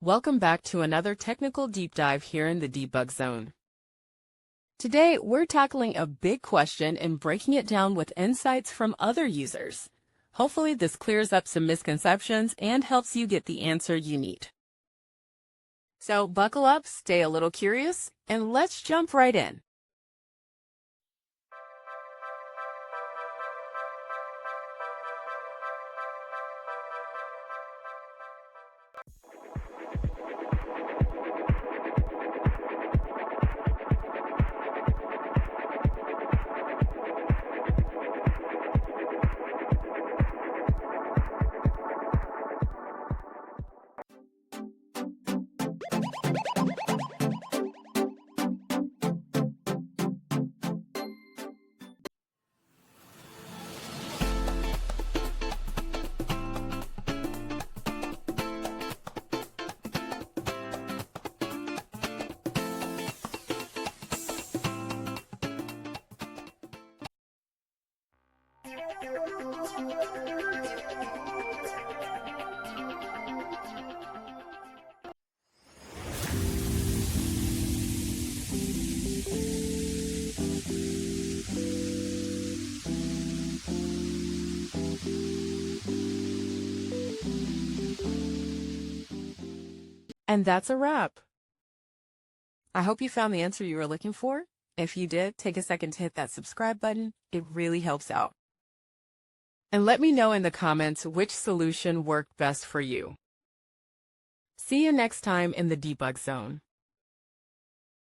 Welcome back to another technical deep dive here in the Debug Zone. Today, we're tackling a big question and breaking it down with insights from other users. Hopefully, this clears up some misconceptions and helps you get the answer you need. So buckle up, stay a little curious, and let's jump right in. And that's a wrap. I hope you found the answer you were looking for. If you did, take a second to hit that subscribe button. It really helps out. And let me know in the comments which solution worked best for you. See you next time in the Debug Zone.